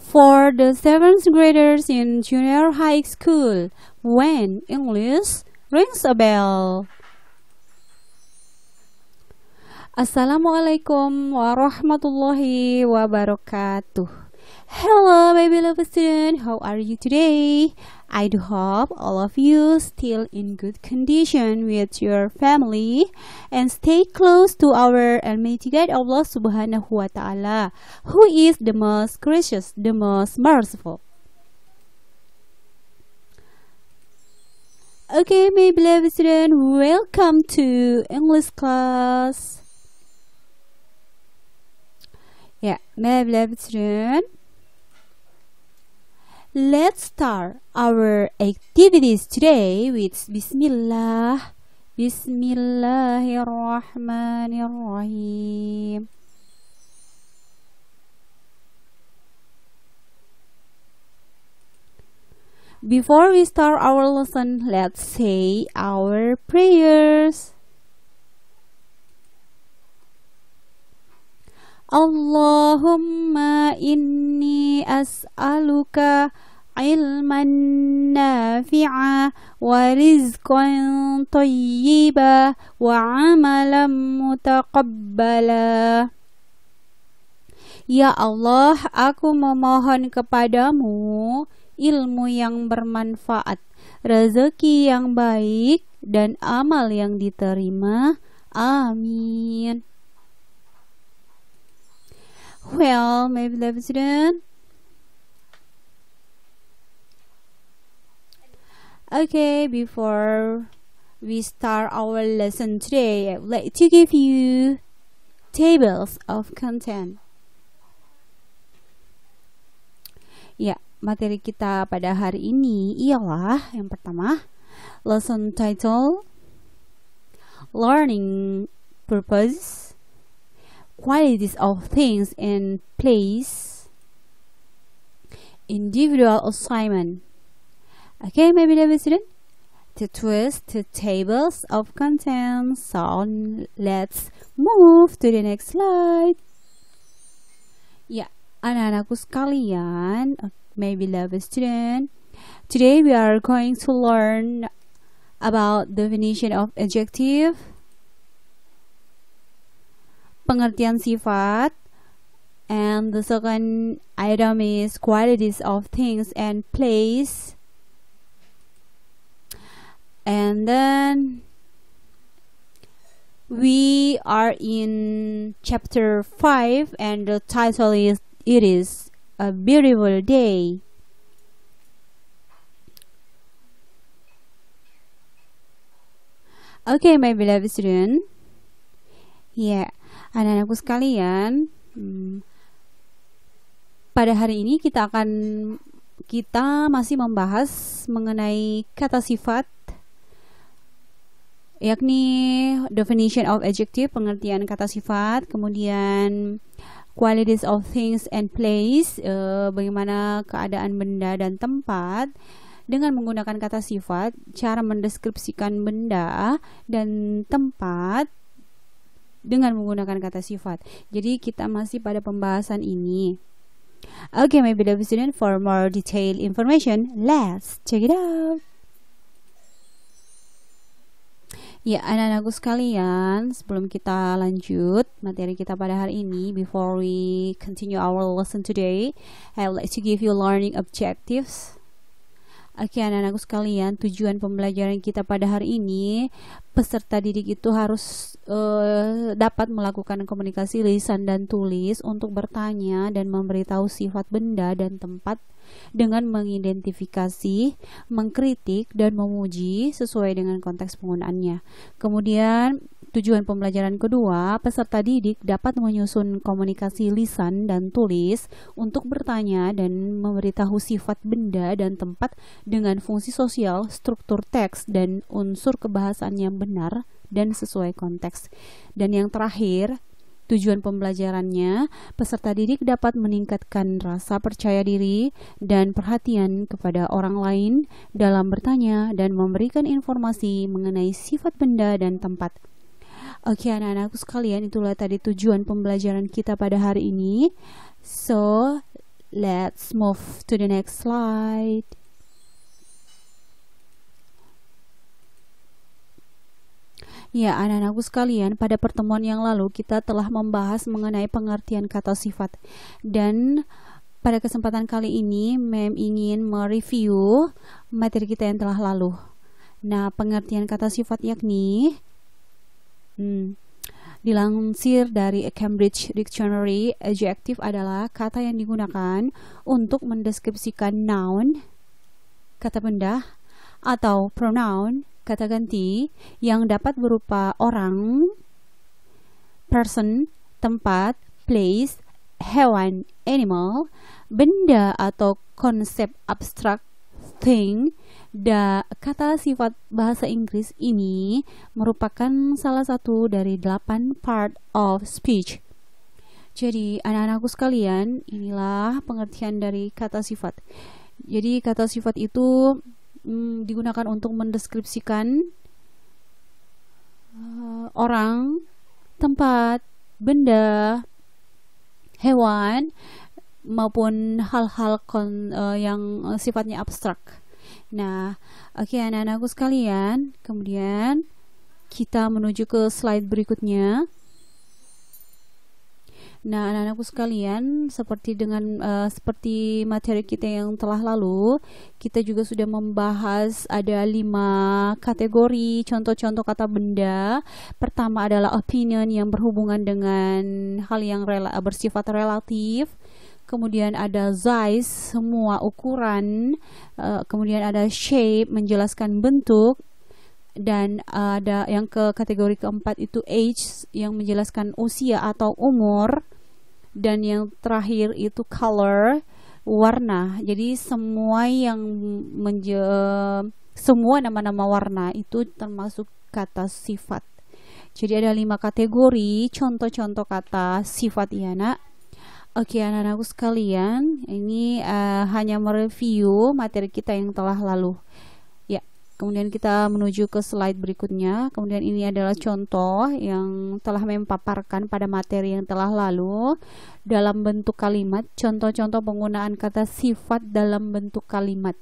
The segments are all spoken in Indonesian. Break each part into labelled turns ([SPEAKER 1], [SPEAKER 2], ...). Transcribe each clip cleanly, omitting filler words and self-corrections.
[SPEAKER 1] For the 7th graders in junior high school, when English rings a bell. Assalamualaikum warahmatullahi wabarakatuh. Hello my beloved student, how are you today? I do hope all of you still in good condition with your family and stay close to our Almighty God Allah Subhanahu wa Ta'ala, who is the most gracious, the most merciful. Okay, my beloved student, welcome to English class. Yeah, my beloved student, let's start our activities today with Bismillah. Bismillahirrahmanirrahim. Before we start our lesson, let's say our prayers. Allahumma inni as'aluka ilman nafi'a wa rizqan thayyiba wa amalan mutaqabbala. Ya Allah, aku memohon kepadamu ilmu yang bermanfaat, rezeki yang baik, dan amal yang diterima. Amin. Well, my beloved student, okay, before we start our lesson today, I would like to give you tables of content. Ya, materi kita pada hari ini ialah yang pertama, lesson title, learning purpose, qualities of things and place, individual assignment. Okay, my beloved student, to twist the tables of content. So let's move to the next slide. Ya, anak-anakku sekalian, my beloved student, today we are going to learn about definition of adjective, pengertian sifat, and the second item is qualities of things and place. And then we are in chapter 5 and the title is It is a Beautiful Day. Okay, my beloved student. Yeah, anak-anakku sekalian, pada hari ini kita masih membahas mengenai kata sifat, yakni definition of adjective, pengertian kata sifat, kemudian qualities of things and place, bagaimana keadaan benda dan tempat dengan menggunakan kata sifat, cara mendeskripsikan benda dan tempat dengan menggunakan kata sifat. Jadi kita masih pada pembahasan ini. Okay, my beloved student, for more detailed information, let's check it out. Ya, anak-anakku sekalian, sebelum kita lanjut materi kita pada hari ini, before we continue our lesson today, I would like to give you learning objectives. Oke, anak-anakku sekalian, tujuan pembelajaran kita pada hari ini, peserta didik itu harus dapat melakukan komunikasi lisan dan tulis untuk bertanya dan memberitahu sifat benda dan tempat dengan mengidentifikasi, mengkritik, dan memuji sesuai dengan konteks penggunaannya. Kemudian, tujuan pembelajaran kedua, peserta didik dapat menyusun komunikasi lisan dan tulis untuk bertanya dan memberitahu sifat benda dan tempat dengan fungsi sosial, struktur teks, dan unsur kebahasaan yang benar dan sesuai konteks. Dan yang terakhir, tujuan pembelajarannya, peserta didik dapat meningkatkan rasa percaya diri dan perhatian kepada orang lain dalam bertanya dan memberikan informasi mengenai sifat benda dan tempat. Oke, anak-anakku sekalian, itulah tadi tujuan pembelajaran kita pada hari ini. So, Let's move to the next slide. Ya, anak-anakku sekalian, pada pertemuan yang lalu kita telah membahas mengenai pengertian kata sifat. Dan pada kesempatan kali ini, Mem ingin mereview materi kita yang telah lalu. Nah, pengertian kata sifat yakni dilansir dari Cambridge Dictionary, adjective adalah kata yang digunakan untuk mendeskripsikan noun, kata benda, atau pronoun, kata ganti, yang dapat berupa orang, person, tempat, place, hewan, animal, benda atau konsep abstrak, thing. Kata sifat bahasa Inggris ini merupakan salah satu dari 8 part of speech. Jadi anak-anakku sekalian, inilah pengertian dari kata sifat. Jadi kata sifat itu digunakan untuk mendeskripsikan orang, tempat, benda, hewan, maupun hal-hal yang sifatnya abstrak. Nah, oke anak-anakku sekalian, kemudian kita menuju ke slide berikutnya. Nah, anak-anakku sekalian, seperti materi kita yang telah lalu, kita juga sudah membahas ada 5 kategori contoh-contoh kata benda. Pertama adalah opinion yang berhubungan dengan hal yang bersifat relatif. Kemudian ada size, semua ukuran. Kemudian ada shape, menjelaskan bentuk. Dan ada yang kategori keempat itu age, yang menjelaskan usia atau umur. Dan yang terakhir itu color, warna. Jadi semua semua nama-nama warna itu termasuk kata sifat. Jadi ada 5 kategori contoh-contoh kata sifat ya nak. Oke anak-anakku sekalian, ini hanya mereview materi kita yang telah lalu. Kemudian kita menuju ke slide berikutnya. Kemudian ini adalah contoh yang telah memaparkan pada materi yang telah lalu dalam bentuk kalimat. Contoh-contoh penggunaan kata sifat dalam bentuk kalimat.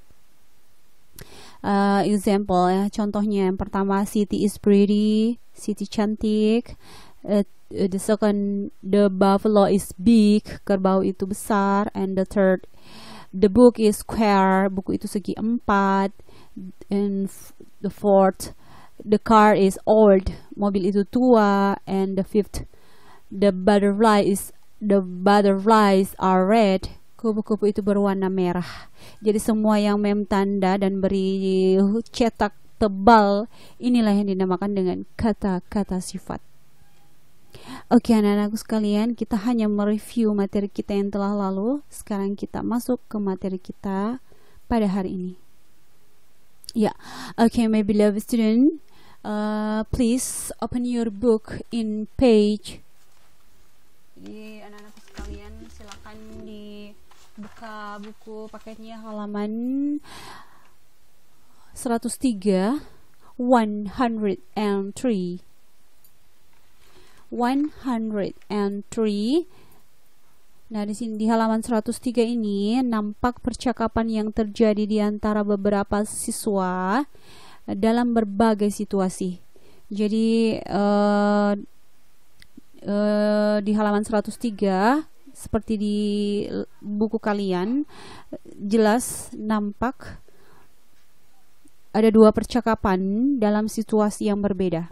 [SPEAKER 1] Example ya, contohnya yang pertama, city is pretty, city cantik. The second, the buffalo is big, kerbau itu besar. And the third, the book is square, buku itu segi 4. And the fourth, the car is old, mobil itu tua. And the fifth, the butterflies are red, kupu-kupu itu berwarna merah. Jadi semua yang tanda dan beri cetak tebal, inilah yang dinamakan dengan kata-kata sifat. Oke anak-anakku sekalian, kita hanya mereview materi kita yang telah lalu. Sekarang kita masuk ke materi kita pada hari ini. Okay, my beloved student, please open your book in page. Jadi anak-anakku sekalian, silakan dibuka buku paketnya halaman 103, 103. Nah, di sini di halaman 103 ini nampak percakapan yang terjadi di antara beberapa siswa dalam berbagai situasi. Jadi di halaman 103 seperti di buku kalian jelas nampak ada 2 percakapan dalam situasi yang berbeda.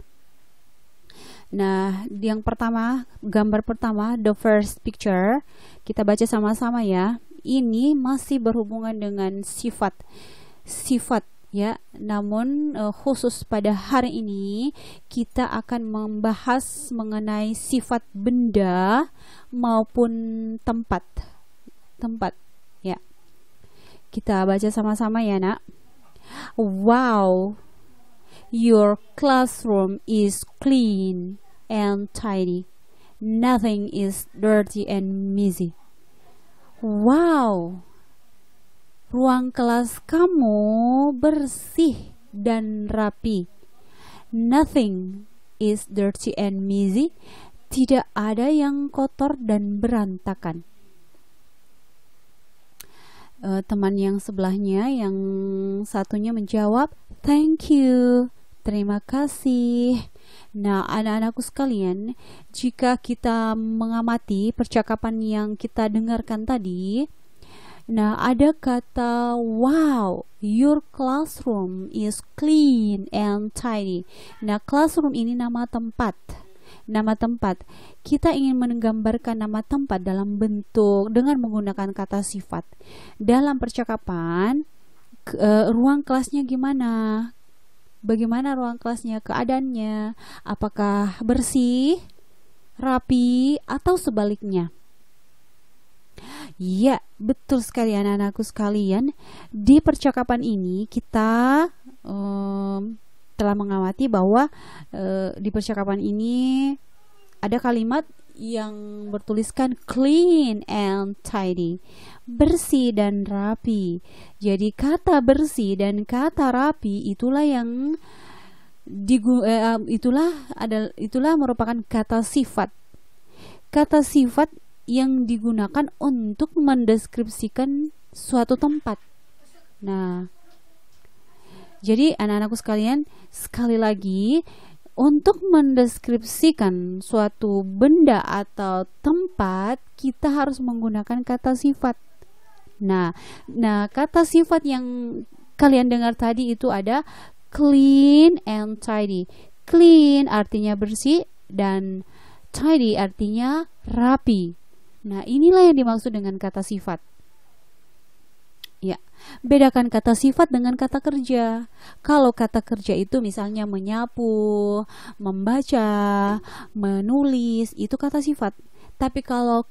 [SPEAKER 1] Nah, yang pertama, gambar pertama, the first picture, kita baca sama-sama ya. Ini masih berhubungan dengan sifat ya. Namun khusus pada hari ini kita akan membahas mengenai sifat benda maupun tempat ya. Kita baca sama-sama ya nak. Wow, your classroom is clean and tidy. Nothing is dirty and messy. Wow, ruang kelas kamu bersih dan rapi. Nothing is dirty and messy. Tidak ada yang kotor dan berantakan. teman yang sebelahnya yang satunya menjawab thank you, terima kasih. Nah, anak-anakku sekalian, jika kita mengamati percakapan yang kita dengarkan tadi, nah ada kata wow, your classroom is clean and tidy. Nah, classroom ini nama tempat. Nama tempat. Kita ingin menggambarkan nama tempat dalam bentuk dengan menggunakan kata sifat. Dalam percakapan, ruang kelasnya gimana? Bagaimana ruang kelasnya, keadaannya? Apakah bersih, rapi, atau sebaliknya? Ya, betul sekali anak-anakku sekalian. Di percakapan ini kita telah mengamati bahwa di percakapan ini ada kalimat yang bertuliskan clean and tidy, bersih dan rapi. Jadi kata bersih dan kata rapi itulah yang itulah merupakan kata sifat. Kata sifat yang digunakan untuk mendeskripsikan suatu tempat. Nah, jadi anak-anakku sekalian, sekali lagi, untuk mendeskripsikan suatu benda atau tempat, kita harus menggunakan kata sifat. Nah, kata sifat yang kalian dengar tadi itu ada clean and tidy. Clean artinya bersih dan tidy artinya rapi. Nah, inilah yang dimaksud dengan kata sifat. Ya, bedakan kata sifat dengan kata kerja. Kalau kata kerja itu misalnya menyapu, membaca, menulis, itu kata sifat. Tapi kalau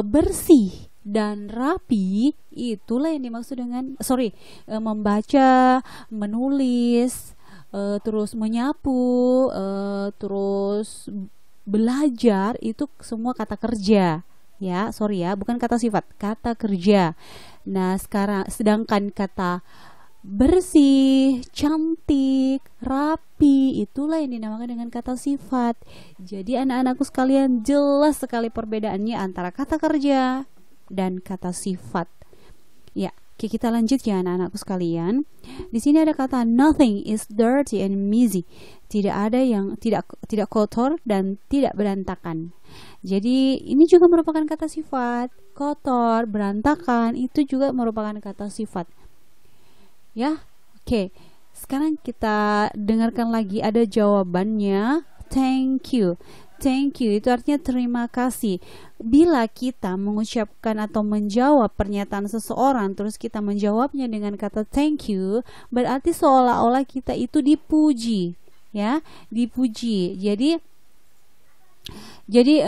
[SPEAKER 1] bersih dan rapi, itulah yang dimaksud dengan membaca, menulis, terus menyapu, terus belajar, itu semua kata kerja. Ya, bukan kata sifat, kata kerja. Nah, sedangkan kata bersih, cantik, rapi, itulah yang dinamakan dengan kata sifat. Jadi anak-anakku sekalian, jelas sekali perbedaannya antara kata kerja dan kata sifat. Ya, kita lanjut ya anak-anakku sekalian. Di sini ada kata nothing is dirty and messy. Tidak ada yang tidak kotor dan tidak berantakan. Jadi ini juga merupakan kata sifat. Kotor, berantakan itu juga merupakan kata sifat. Ya, oke. Sekarang kita dengarkan lagi ada jawabannya. Thank you. Thank you itu artinya terima kasih. Bila kita mengucapkan atau menjawab pernyataan seseorang terus kita menjawabnya dengan kata thank you, berarti seolah-olah kita itu dipuji, ya, dipuji. Jadi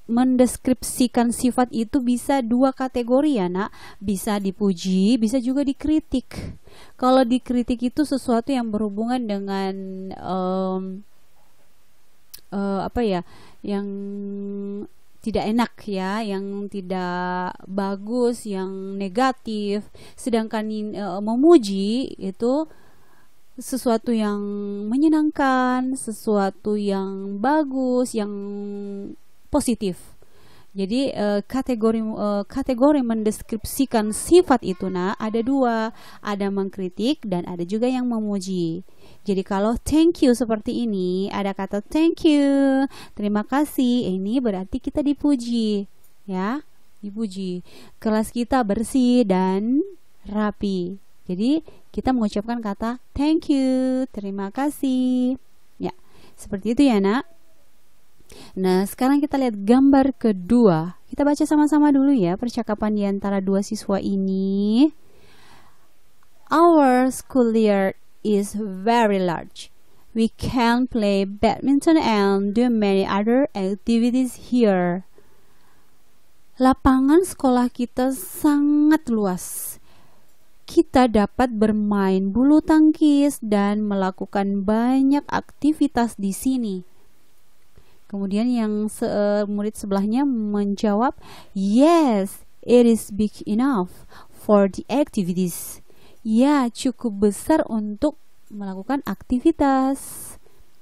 [SPEAKER 1] mendeskripsikan sifat itu bisa dua kategori ya nak, bisa dipuji, bisa juga dikritik. Kalau dikritik itu sesuatu yang berhubungan dengan yang tidak enak ya, yang tidak bagus, yang negatif. Sedangkan memuji itu sesuatu yang menyenangkan, sesuatu yang bagus, yang positif. Jadi kategori mendeskripsikan sifat itu ada dua, ada mengkritik dan ada juga yang memuji. Jadi kalau thank you seperti ini, ada kata thank you, terima kasih, ini berarti kita dipuji, ya, dipuji. Kelas kita bersih dan rapi. Jadi kita mengucapkan kata thank you, terima kasih. Ya, seperti itu ya nak. Nah, sekarang kita lihat gambar kedua. Kita baca sama-sama dulu ya percakapan di antara dua siswa ini. Our school yard is very large. We can play badminton and do many other activities here. Lapangan sekolah kita sangat luas. Kita dapat bermain bulu tangkis dan melakukan banyak aktivitas di sini. Kemudian yang murid sebelahnya menjawab, yes, it is big enough for the activities. Ya, cukup besar untuk melakukan aktivitas.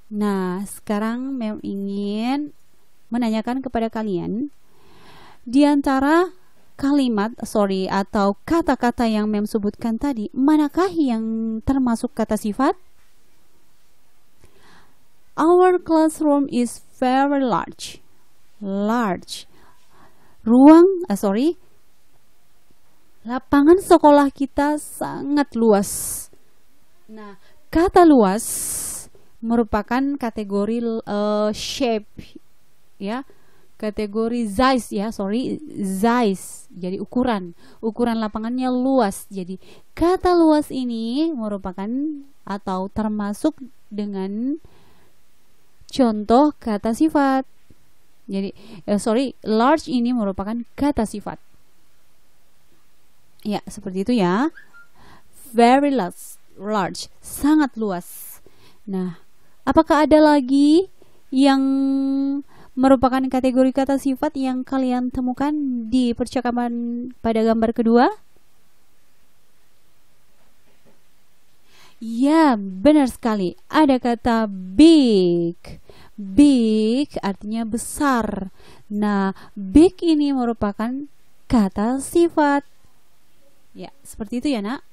[SPEAKER 1] Nah, sekarang ingin menanyakan kepada kalian, di antara kalimat, atau kata-kata yang Mem sebutkan tadi, manakah yang termasuk kata sifat? Our classroom is very large. Large. Lapangan sekolah kita sangat luas. Nah, kata luas merupakan kategori shape, ya. Kategori size, size. Jadi ukuran lapangannya luas. Jadi kata luas ini merupakan atau termasuk dengan contoh kata sifat. Jadi large ini merupakan kata sifat. Ya, seperti itu ya. Very large, sangat luas. Nah, apakah ada lagi yang merupakan kategori kata sifat yang kalian temukan di percakapan pada gambar kedua? Ya, benar sekali. Ada kata big. Big artinya besar. Nah, big ini merupakan kata sifat. Ya, seperti itu ya, Nak.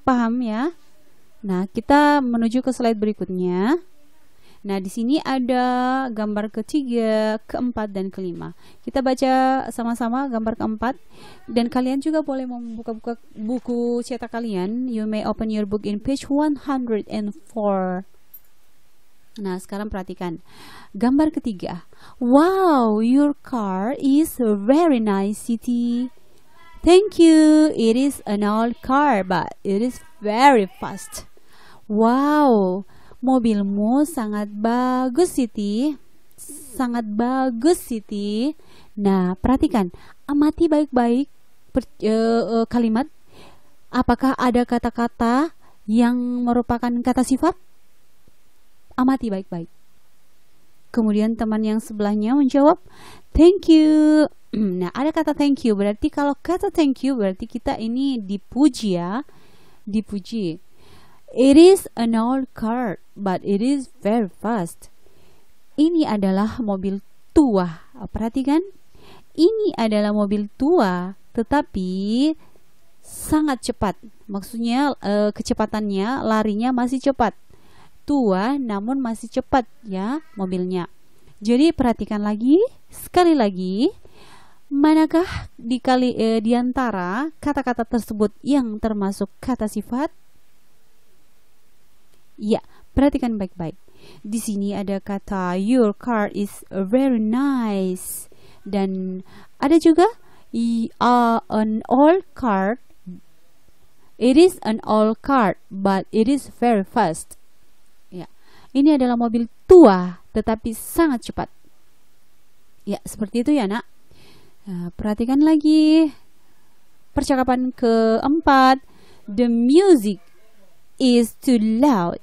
[SPEAKER 1] Paham ya? Nah, kita menuju ke slide berikutnya. Nah, di sini ada gambar ketiga, keempat, dan kelima. Kita baca sama-sama gambar keempat. Dan kalian juga boleh membuka buku cetak kalian. You may open your book in page 104. Nah, sekarang perhatikan. Gambar ketiga. Wow, your car is a very nice city. Thank you. It is an old car, but it is very fast. Wow, mobilmu sangat bagus, Siti. Sangat bagus, Siti. Nah, perhatikan. Amati baik-baik kalimat. Apakah ada kata-kata yang merupakan kata sifat? Amati baik-baik. Kemudian teman yang sebelahnya menjawab, thank you. Nah, ada kata thank you. Berarti kalau kata thank you, berarti kita ini dipuji ya. Dipuji. It is an old car, but it is very fast. Ini adalah mobil tua. Perhatikan, ini adalah mobil tua, tetapi sangat cepat. Maksudnya kecepatannya, larinya masih cepat. Tua, namun masih cepat ya mobilnya. Jadi perhatikan lagi, sekali lagi, manakah di antara kata-kata tersebut yang termasuk kata sifat? Ya, perhatikan baik-baik. Di sini ada kata your car is very nice, dan ada juga an old car. It is an old car, but it is very fast. Ya, ini adalah mobil tua, tetapi sangat cepat. Ya, seperti itu ya, Nak. Nah, perhatikan lagi percakapan keempat. The music is too loud.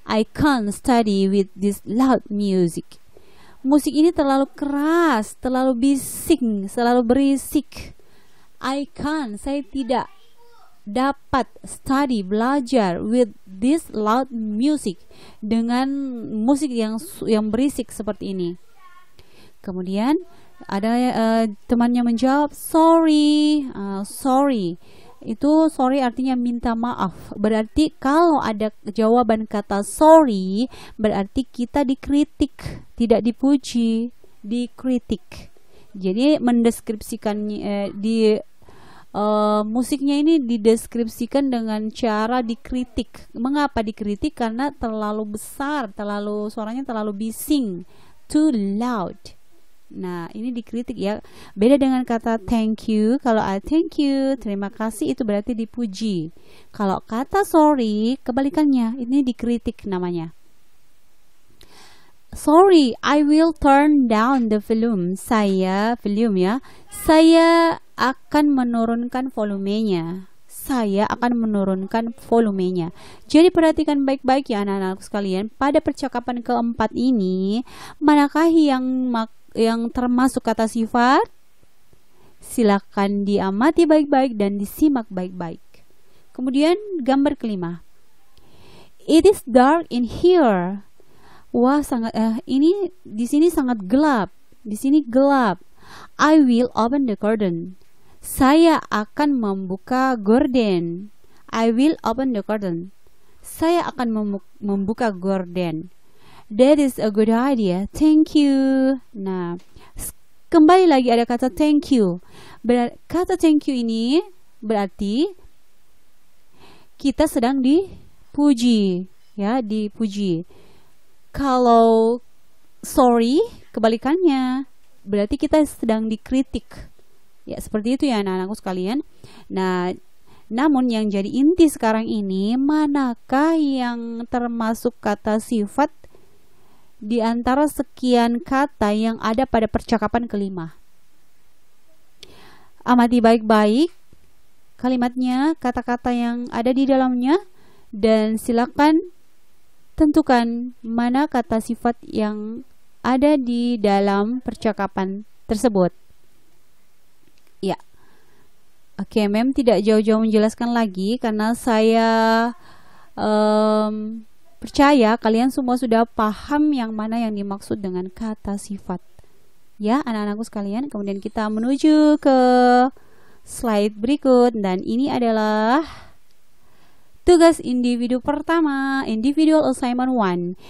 [SPEAKER 1] I can't study with this loud music. Musik ini terlalu keras, terlalu bising, selalu berisik. Saya tidak dapat study, belajar with this loud music, dengan musik yang berisik seperti ini. Kemudian ada temannya menjawab sorry. Itu sorry artinya minta maaf. Berarti kalau ada jawaban kata sorry, berarti kita dikritik, tidak dipuji, dikritik. Jadi mendeskripsikan musiknya ini dideskripsikan dengan cara dikritik. Mengapa dikritik? Karena terlalu besar, suaranya terlalu bising, too loud. Nah, ini dikritik ya. Beda dengan kata thank you. Kalau thank you, terima kasih, itu berarti dipuji. Kalau kata sorry, kebalikannya, ini dikritik namanya. Sorry, I will turn down the volume. Saya akan menurunkan volumenya. Jadi perhatikan baik-baik ya anak-anakku sekalian. Pada percakapan keempat ini, manakah yang termasuk kata sifat? Silakan diamati baik-baik dan disimak baik-baik. Kemudian gambar kelima. It is dark in here. Wah, ini di sini sangat gelap. Di sini gelap. I will open the curtain. Saya akan membuka gorden. I will open the curtain. Saya akan membuka gorden. That is a good idea. Thank you. Nah, kembali lagi ada kata thank you. Kata thank you ini berarti kita sedang dipuji, ya, dipuji. Kalau sorry, kebalikannya, berarti kita sedang dikritik. Ya, seperti itu ya anak-anakku sekalian. Nah, namun yang jadi inti sekarang ini, manakah yang termasuk kata sifat di antara sekian kata yang ada pada percakapan kelima? Amati baik-baik kalimatnya, kata-kata yang ada di dalamnya, dan silakan tentukan mana kata sifat yang ada di dalam percakapan tersebut. Ya, oke, Mem tidak jauh-jauh menjelaskan lagi karena saya percaya kalian semua sudah paham yang mana yang dimaksud dengan kata sifat. Ya, anak-anakku sekalian, kemudian kita menuju ke slide berikut, dan ini adalah tugas individu pertama, individual assignment 1.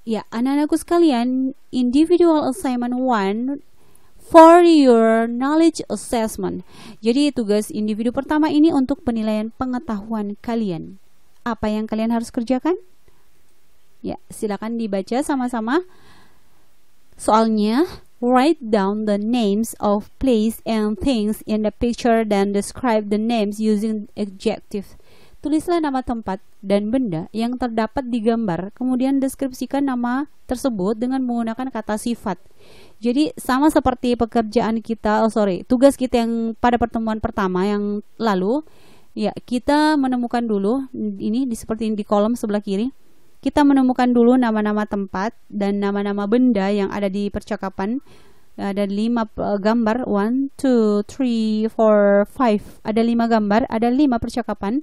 [SPEAKER 1] Ya, anak-anakku sekalian, individual assignment 1 for your knowledge assessment. Jadi tugas individu pertama ini untuk penilaian pengetahuan kalian. Apa yang kalian harus kerjakan? Ya, silakan dibaca sama-sama soalnya. Write down the names of place and things in the picture, then describe the names using adjective. Tulislah nama tempat dan benda yang terdapat di gambar, kemudian deskripsikan nama tersebut dengan menggunakan kata sifat. Jadi sama seperti pekerjaan kita, tugas kita yang pada pertemuan pertama yang lalu, ya, kita menemukan dulu ini seperti di kolom sebelah kiri. Kita menemukan dulu nama-nama tempat dan nama-nama benda yang ada di percakapan. Ada 5 gambar, 1, 2, 3, 4, 5. Ada 5 gambar, ada 5 percakapan.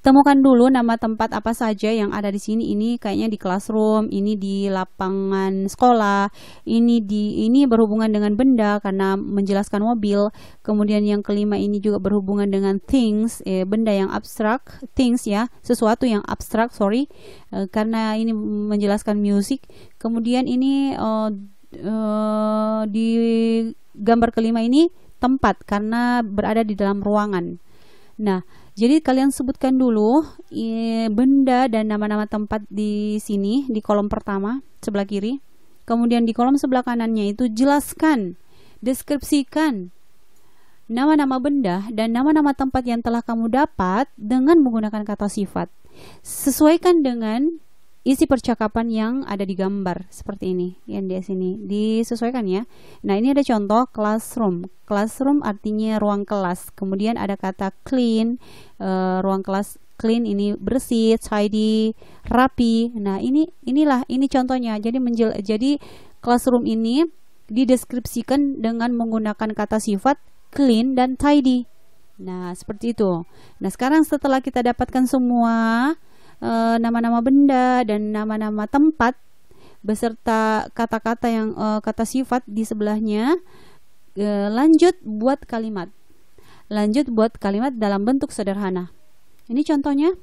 [SPEAKER 1] Temukan dulu nama tempat apa saja yang ada di sini. Ini kayaknya di classroom, ini di lapangan sekolah, ini berhubungan dengan benda karena menjelaskan mobil. Kemudian yang kelima ini juga berhubungan dengan things, benda yang abstrak, things ya, sesuatu yang abstrak, karena ini menjelaskan musik. Kemudian ini di gambar kelima ini tempat karena berada di dalam ruangan. Nah, jadi kalian sebutkan dulu benda dan nama-nama tempat di sini di kolom pertama sebelah kiri. Kemudian di kolom sebelah kanannya itu jelaskan, deskripsikan nama-nama benda dan nama-nama tempat yang telah kamu dapat dengan menggunakan kata sifat. Sesuaikan dengan isi percakapan yang ada di gambar seperti ini yang di sini, disesuaikan ya. Nah, ini ada contoh classroom. Classroom artinya ruang kelas. Kemudian ada kata clean, ruang kelas clean ini bersih, tidy, rapi. Nah, ini contohnya. Jadi classroom ini dideskripsikan dengan menggunakan kata sifat clean dan tidy. Nah, seperti itu. Nah, sekarang setelah kita dapatkan semua nama-nama benda dan nama-nama tempat beserta kata-kata yang kata sifat di sebelahnya, lanjut buat kalimat dalam bentuk sederhana. Ini contohnya.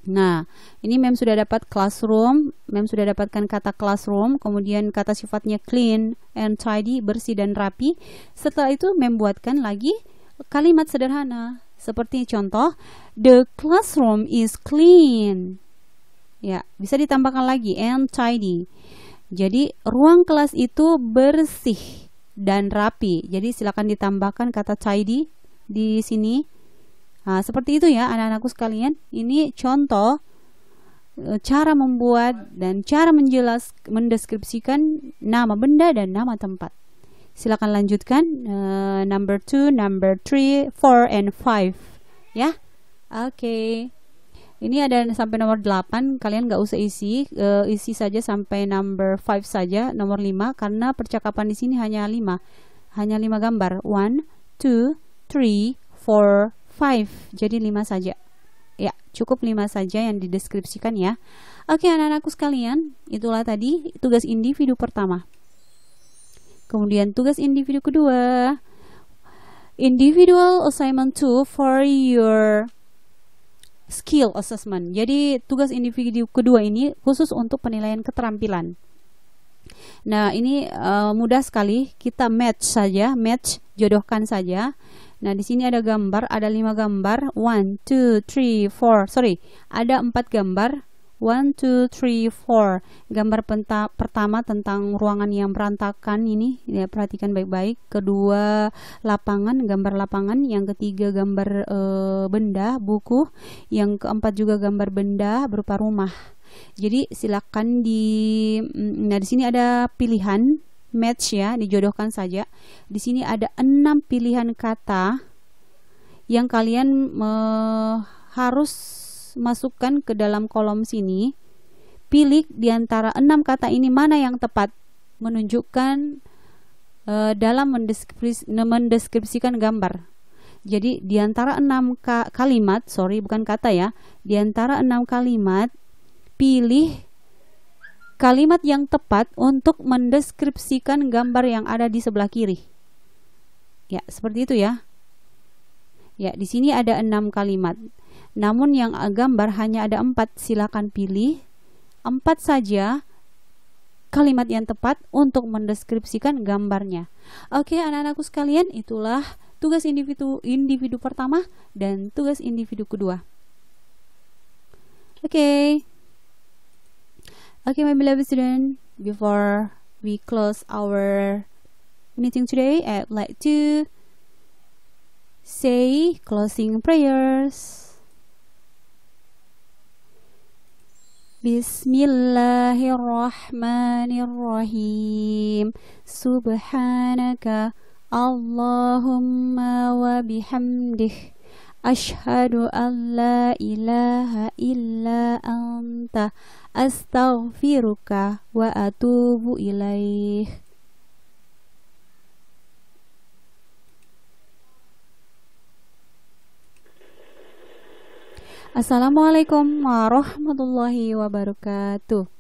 [SPEAKER 1] Nah, ini Mem sudah dapat classroom, Mem sudah dapatkan kata classroom, kemudian kata sifatnya clean and tidy, bersih dan rapi. Setelah itu Mem buatkan lagi kalimat sederhana. Seperti contoh, the classroom is clean. Ya, bisa ditambahkan lagi and tidy. Jadi ruang kelas itu bersih dan rapi. Jadi silakan ditambahkan kata tidy di sini. Nah, seperti itu ya anak-anakku sekalian. Ini contoh cara membuat dan cara mendeskripsikan nama benda dan nama tempat. Silakan lanjutkan number 2, number 3, 4, and 5 ya. Oke. Ini ada sampai nomor 8, kalian gak usah isi saja sampai number 5 saja, nomor 5, karena percakapan di sini hanya 5 gambar, 1, 2, 3, 4, 5, jadi 5 saja ya, cukup 5 saja yang dideskripsikan ya. Oke anak-anakku sekalian, itulah tadi tugas individu pertama. Kemudian tugas individu kedua, individual assignment 2 for your skill assessment. Jadi tugas individu kedua ini khusus untuk penilaian keterampilan. Nah, ini mudah sekali, kita jodohkan saja. Nah, di sini ada gambar, ada 5 gambar, 1, 2, 3, 4, sorry, ada 4 gambar, 1, 2, 3, 4. Gambar pertama tentang ruangan yang berantakan ini, ya, perhatikan baik-baik. Kedua, gambar lapangan. Yang ketiga, gambar benda, buku. Yang keempat juga gambar benda berupa rumah. Jadi silakan nah di sini ada pilihan match ya, dijodohkan saja. Di sini ada 6 pilihan kata yang kalian harus masukkan ke dalam kolom sini. Pilih di antara 6 kata ini mana yang tepat menunjukkan dalam mendeskripsikan gambar. Jadi di antara 6 kalimat, sorry bukan kata ya, di antara 6 kalimat pilih kalimat yang tepat untuk mendeskripsikan gambar yang ada di sebelah kiri. Ya, seperti itu ya. Ya, di sini ada 6 kalimat. Namun yang gambar hanya ada 4. Silakan pilih 4 saja kalimat yang tepat untuk mendeskripsikan gambarnya. Oke, anak-anakku sekalian, itulah tugas individu pertama dan tugas individu kedua. Okay, my beloved student, before we close our meeting today, I'd like to say closing prayers. Bismillahirrahmanirrahim. Subhanaka Allahumma wa bihamdih. Ashhadu an la ilaha illa anta astaghfiruka wa atubu ilaih. Assalamualaikum warahmatullahi wabarakatuh.